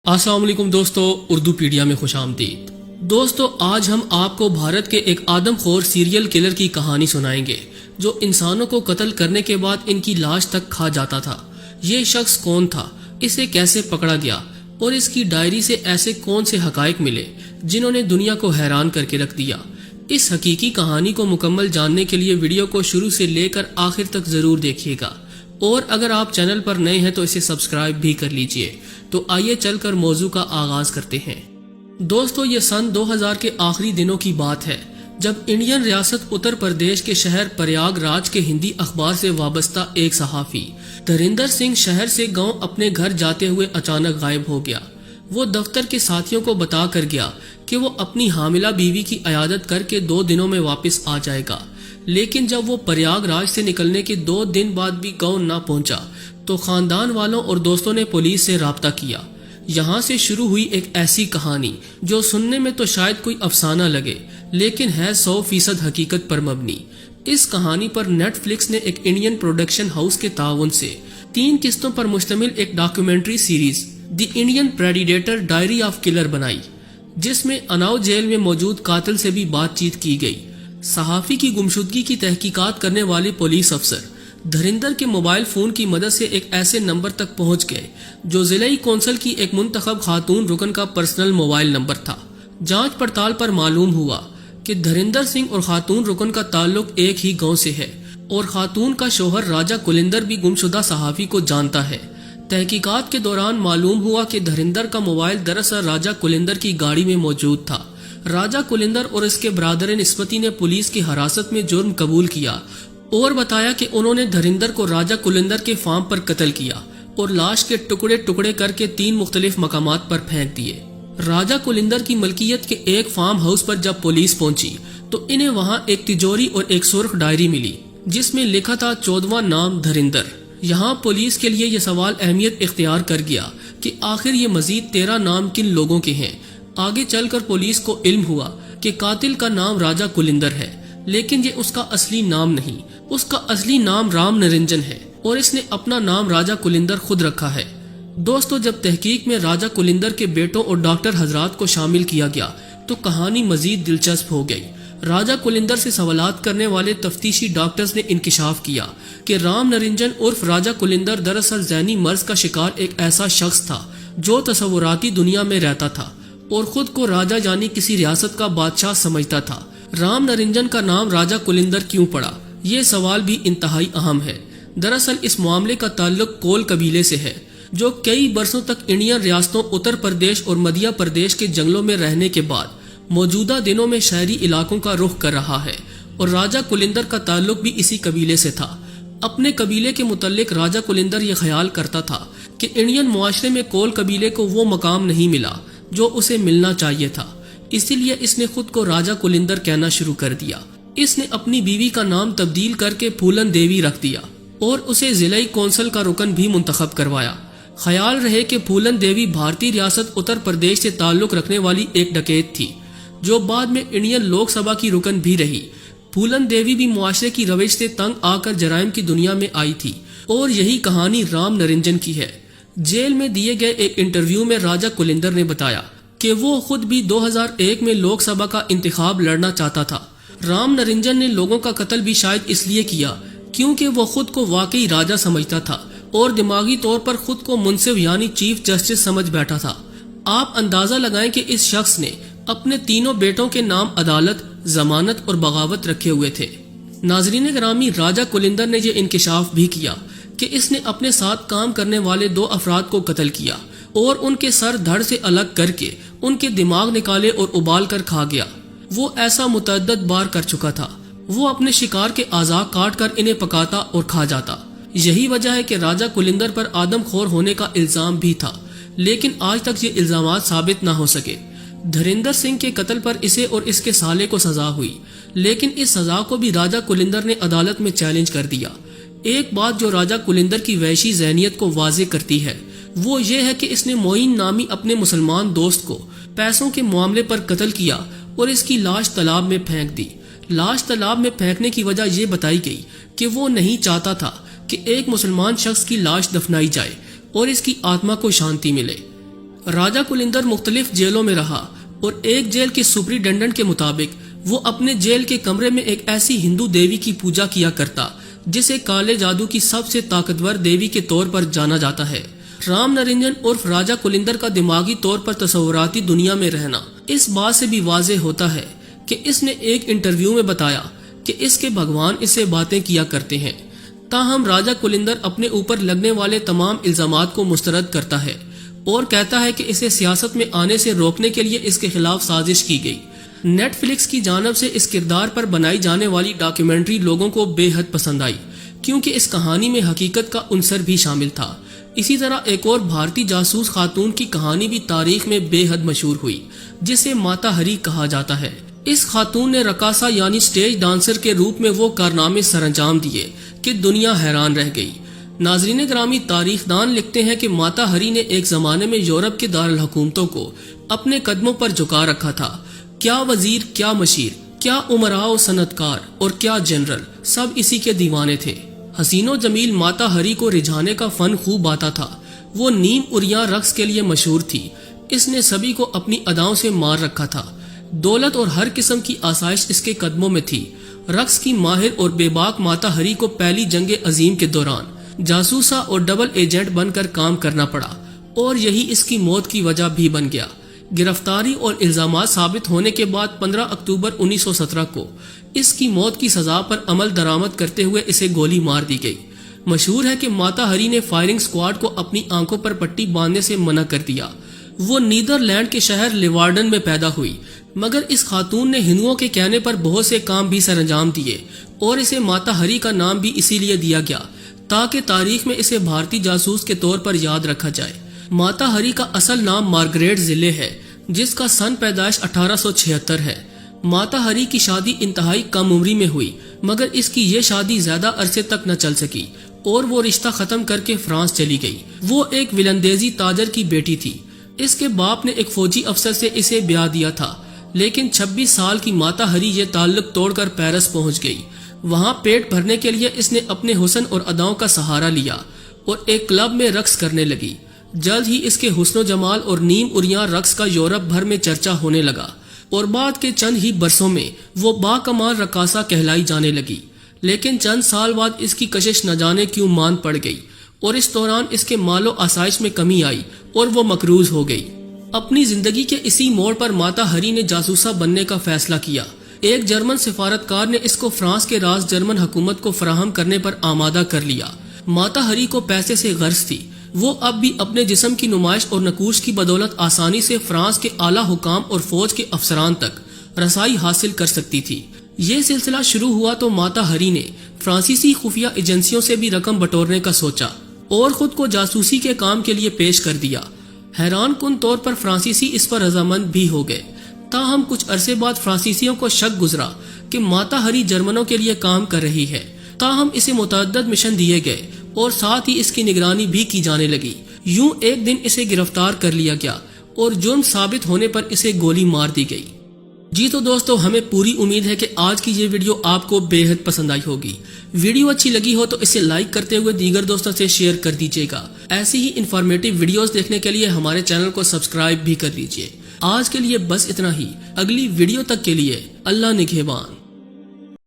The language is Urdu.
السلام علیکم دوستو، اردو پیڈیا میں خوش آمدید۔ دوستو، آج ہم آپ کو بھارت کے ایک آدم خور سیریل کلر کی کہانی سنائیں گے جو انسانوں کو قتل کرنے کے بعد ان کی لاش تک کھا جاتا تھا۔ یہ شخص کون تھا، اسے کیسے پکڑا گیا اور اس کی ڈائری سے ایسے کون سے حقائق ملے جنہوں نے دنیا کو حیران کر کے رکھ دیا۔ اس حقیقی کہانی کو مکمل جاننے کے لیے ویڈیو کو شروع سے لے کر آخر تک ضرور دیکھیے گا، اور اگر آپ چینل پر نئے ہیں تو اسے سبسکرائب بھی کر لیجئے۔ تو آئیے چل کر موضوع کا آغاز کرتے ہیں۔ دوستو، یہ سن 2000 کے آخری دنوں کی بات ہے جب انڈین ریاست اتر پردیش کے شہر پریاگ راج کے ہندی اخبار سے وابستہ ایک صحافی دھریندر سنگھ شہر سے گاؤں اپنے گھر جاتے ہوئے اچانک غائب ہو گیا۔ وہ دفتر کے ساتھیوں کو بتا کر گیا کہ وہ اپنی حاملہ بیوی کی عیادت کر کے 2 دنوں میں واپس آ جائے گا، لیکن جب وہ پریاگ راج سے نکلنے کے 2 دن بعد بھی گاؤں نہ پہنچا تو خاندان والوں اور دوستوں نے پولیس سے رابطہ کیا۔ یہاں سے شروع ہوئی ایک ایسی کہانی جو سننے میں تو شاید کوئی افسانہ لگے، لیکن ہے 100% حقیقت پر مبنی۔ اس کہانی پر نیٹ فلکس نے ایک انڈین پروڈکشن ہاؤس کے تعاون سے 3 قسطوں پر مشتمل ایک documentary series the Indian predator diary of colour بنائی، جس میں اناؤ جیل میں موجود قاتل سے بھی بات چیت کی گئی۔ صحافی کی گمشدگی کی تحقیقات کرنے والے پولیس افسر دھریندر کے موبائل فون کی مدد سے ایک ایسے نمبر تک پہنچ گئے جو ضلعی کونسل کی ایک منتخب خاتون رکن کا پرسنل موبائل نمبر تھا۔ جانچ پڑتال پر معلوم ہوا کہ دھریندر سنگھ اور خاتون رکن کا تعلق ایک ہی گاؤں سے ہے، اور خاتون کا شوہر راجہ کلندر بھی گمشدہ صحافی کو جانتا ہے۔ تحقیقات کے دوران معلوم ہوا کہ دھریندر کا موبائل دراصل راجہ کلندر کی گاڑی میں موجود تھا۔ راجہ کلندر اور اس کے برادر نسبتی نے پولیس کی حراست میں جرم قبول کیا اور بتایا کہ انہوں نے دھریندر کو راجہ کلندر کے فارم پر قتل کیا اور لاش کے ٹکڑے ٹکڑے کر کے 3 مختلف مقامات پر پھینک دیے۔ راجہ کلندر کی ملکیت کے ایک فارم ہاؤس پر جب پولیس پہنچی تو انہیں وہاں ایک تجوری اور ایک سرخ ڈائری ملی جس میں لکھا تھا 14واں نام دھریندر۔ یہاں پولیس کے لیے یہ سوال اہمیت اختیار کر گیا کہ آخر یہ مزید 13 نام کن لوگوں کے ہیں۔ آگے چل کر پولیس کو علم ہوا کہ قاتل کا نام راجہ کلندر ہے، لیکن یہ اس کا اصلی نام نہیں، اس کا اصلی نام رام نرنجن ہے، اور اس نے اپنا نام راجہ کلندر خود رکھا ہے۔ دوستو، جب تحقیق میں راجہ کلندر کے بیٹوں اور ڈاکٹر حضرات کو شامل کیا گیا تو کہانی مزید دلچسپ ہو گئی۔ راجہ کلندر سے سوالات کرنے والے تفتیشی ڈاکٹرز نے انکشاف کیا کہ رام نرنجن عرف راجہ کلندر دراصل ذہنی مرض کا شکار ایک ایسا شخص تھا جو تصوراتی دنیا میں رہتا تھا اور خود کو راجہ یعنی کسی ریاست کا بادشاہ سمجھتا تھا۔ رام نرنجن کا نام راجہ کلندر کیوں پڑا، یہ سوال بھی انتہائی اہم ہے۔ دراصل اس معاملے کا تعلق کول قبیلے سے ہے جو کئی برسوں تک انڈین ریاستوں اتر پردیش اور مدھیہ پردیش کے جنگلوں میں رہنے کے بعد موجودہ دنوں میں شہری علاقوں کا رخ کر رہا ہے، اور راجہ کلندر کا تعلق بھی اسی قبیلے سے تھا۔ اپنے قبیلے کے متعلق راجہ کلندر یہ خیال کرتا تھا کہ انڈین معاشرے میں کول قبیلے کو وہ مقام نہیں ملا جو اسے ملنا چاہیے تھا، اسی لیے اس نے خود کو راجہ کلندر کہنا شروع کر دیا۔ اس نے اپنی بیوی کا نام تبدیل کر کے پھولن دیوی رکھ دیا اور اسے ضلعی کونسل کا رکن بھی منتخب کروایا۔ خیال رہے کہ پھولن دیوی بھارتی ریاست اتر پردیش سے تعلق رکھنے والی ایک ڈکیت تھی جو بعد میں انڈین لوک سبھا کی رکن بھی رہی۔ پھولن دیوی بھی معاشرے کی روش سے تنگ آ کر جرائم کی دنیا میں آئی تھی، اور یہی کہانی رام نرنجن کی ہے۔ جیل میں دیے گئے ایک انٹرویو میں راجہ کلندر نے بتایا کہ وہ خود بھی 2001 میں لوک سبھا کا انتخاب لڑنا چاہتا تھا۔ رام نرنجن نے لوگوں کا قتل بھی شاید اس لیے کیا کیونکہ وہ خود کو واقعی راجہ سمجھتا تھا اور دماغی طور پر خود کو منصف یعنی چیف جسٹس سمجھ بیٹھا تھا۔ آپ اندازہ لگائیں کہ اس شخص نے اپنے تینوں بیٹوں کے نام عدالت، ضمانت اور بغاوت رکھے ہوئے تھے۔ ناظرین گرامی، راجہ کلندر نے یہ انکشاف بھی کیا کہ اس نے اپنے ساتھ کام کرنے والے 2 افراد کو قتل کیا اور ان کے سر دھڑ سے الگ کر کے ان کے دماغ نکالے اور ابال کر کھا گیا۔ وہ ایسا متعدد بار کر چکا تھا۔ وہ اپنے شکار کے اعضاء کاٹ کر انہیں پکاتا اور کھا جاتا۔ یہی وجہ ہے کہ راجہ کلندر پر آدم خور ہونے کا الزام بھی تھا، لیکن آج تک یہ الزامات ثابت نہ ہو سکے۔ دھریندر سنگھ کے قتل پر اسے اور اس کے سالے کو سزا ہوئی، لیکن اس سزا کو بھی راجہ کلندر نے عدالت میں چیلنج کر دیا۔ ایک بات جو راجہ کلندر کی وحشی ذہنیت کو واضح کرتی ہے وہ یہ ہے کہ اس نے معین نامی اپنے مسلمان دوست کو پیسوں کے معاملے پر قتل کیا اور اس کی لاش تالاب میں پھینک دی۔ لاش تالاب میں پھینکنے کی وجہ یہ بتائی گئی کہ وہ نہیں چاہتا تھا کہ ایک مسلمان شخص کی لاش دفنائی جائے اور اس کی آتما کو شانتی ملے۔ راجہ کلندر مختلف جیلوں میں رہا اور ایک جیل کے سپرنٹینڈنٹ کے مطابق وہ اپنے جیل کے کمرے میں ایک ایسی ہندو دیوی کی پوجا کیا کرتا جسے کالے جادو کی سب سے طاقتور دیوی کے طور پر جانا جاتا ہے۔ رام نرنجن عرف راجہ کلندر کا دماغی طور پر تصوراتی دنیا میں رہنا اس بات سے بھی واضح ہوتا ہے کہ اس نے ایک انٹرویو میں بتایا کہ اس کے بھگوان اس سے باتیں کیا کرتے ہیں۔ تاہم راجہ کلندر اپنے اوپر لگنے والے تمام الزامات کو مسترد کرتا ہے اور کہتا ہے کہ اسے سیاست میں آنے سے روکنے کے لیے اس کے خلاف سازش کی گئی۔ نیٹ فلکس کی جانب سے اس کردار پر بنائی جانے والی ڈاکیومنٹری لوگوں کو بے حد پسند آئی کیونکہ اس کہانی میں حقیقت کا عنصر بھی شامل تھا۔ اسی طرح ایک اور بھارتی جاسوس خاتون کی کہانی بھی تاریخ میں بے حد مشہور ہوئی جسے ماتا ہری کہا جاتا ہے۔ اس خاتون نے رقاصہ یعنی سٹیج ڈانسر کے روپ میں وہ کارنامے سر انجام دیے کہ دنیا حیران رہ گئی۔ ناظرین گرامی، تاریخ دان لکھتے ہیں کہ ماتا ہری نے ایک زمانے میں یورپ کے دارالحکومتوں کو اپنے قدموں پر جھکا رکھا تھا۔ کیا وزیر، کیا مشیر، کیا امراء و صنعتکار اور کیا جنرل، سب اسی کے دیوانے تھے۔ حسین و جمیل ماتا ہری کو رجھانے کا فن خوب آتا تھا۔ وہ نیم اریاں رقص کے لیے مشہور تھی۔ اس نے سبھی کو اپنی اداؤں سے مار رکھا تھا۔ دولت اور ہر قسم کی آسائش اس کے قدموں میں تھی۔ رقص کی ماہر اور بے باک ماتا ہری کو پہلی جنگ عظیم کے دوران جاسوسہ اور ڈبل ایجنٹ بن کر کام کرنا پڑا اور یہی اس کی موت کی وجہ بھی بن گیا۔ گرفتاری اور الزامات ثابت ہونے کے بعد 15 اکتوبر 1917 کو اس کی موت کی سزا پر عمل درآمد کرتے ہوئے اسے گولی مار دی گئی۔ مشہور ہے کہ ماتا ہری نے فائرنگ سکواڈ کو اپنی آنکھوں پر پٹی باندھنے سے منع کر دیا۔ وہ نیدرلینڈ کے شہر لیوارڈن میں پیدا ہوئی، مگر اس خاتون نے ہندوؤں کے کہنے پر بہت سے کام بھی سر انجام دیے اور اسے ماتا ہری کا نام بھی اسی لیے دیا گیا تاکہ تاریخ میں اسے بھارتی جاسوس کے طور پر یاد رکھا جائے۔ ماتا ہری کا اصل نام مارگریٹ زلے ہے جس کا سن پیدائش 1876 ہے۔ ماتا ہری کی شادی انتہائی کم عمری میں ہوئی مگر اس کی یہ شادی زیادہ عرصے تک نہ چل سکی اور وہ رشتہ ختم کر کے فرانس چلی گئی۔ وہ ایک ولندیزی تاجر کی بیٹی تھی۔ اس کے باپ نے ایک فوجی افسر سے اسے بیاہ دیا تھا لیکن 26 سال کی ماتا ہری یہ تعلق توڑ کر پیرس پہنچ گئی۔ وہاں پیٹ بھرنے کے لیے اس نے اپنے حسن اور اداؤں کا سہارا لیا اور ایک کلب میں رقص کرنے لگی۔ جلد ہی اس کے حسن و جمال اور نیم اریاں رقص کا یورپ بھر میں چرچا ہونے لگا اور بعد کے چند ہی برسوں میں وہ با کمال رقاصہ کہلائی جانے لگی۔ لیکن چند سال بعد اس کی کشش نہ جانے کیوں مان پڑ گئی اور اس دوران اس کے مال و آسائش میں کمی آئی اور وہ مقروض ہو گئی۔ اپنی زندگی کے اسی موڑ پر ماتا ہری نے جاسوسہ بننے کا فیصلہ کیا۔ ایک جرمن سفارتکار نے اس کو فرانس کے راز جرمن حکومت کو فراہم کرنے پر آمادہ کر لیا۔ ماتا ہری کو پیسے سے غرض تھی۔ وہ اب بھی اپنے جسم کی نمائش اور نقوش کی بدولت آسانی سے فرانس کے اعلیٰ حکام اور فوج کے افسران تک رسائی حاصل کر سکتی تھی۔ یہ سلسلہ شروع ہوا تو ماتا ہری نے فرانسیسی خفیہ ایجنسیوں سے بھی رقم بٹورنے کا سوچا اور خود کو جاسوسی کے کام کے لیے پیش کر دیا۔ حیران کن طور پر فرانسیسی اس پر رضامند بھی ہو گئے۔ تاہم کچھ عرصے بعد فرانسیسیوں کو شک گزرا کہ ماتا ہری جرمنوں کے لیے کام کر رہی ہے۔ تاہم اسے متعدد مشن دیے گئے اور ساتھ ہی اس کی نگرانی بھی کی جانے لگی۔ یوں ایک دن اسے گرفتار کر لیا گیا اور جرم ثابت ہونے پر اسے گولی مار دی گئی۔ جی تو دوستو، ہمیں پوری امید ہے کہ آج کی یہ ویڈیو آپ کو بے حد پسند آئی ہوگی۔ ویڈیو اچھی لگی ہو تو اسے لائک کرتے ہوئے دیگر دوستوں سے شیئر کر دیجیے گا۔ ایسی ہی انفارمیٹیو ویڈیوز دیکھنے کے لیے ہمارے چینل کو سبسکرائب بھی کر لیجیے۔ آج کے لیے بس اتنا ہی۔ اگلی ویڈیو تک کے لیے اللہ نگہبان۔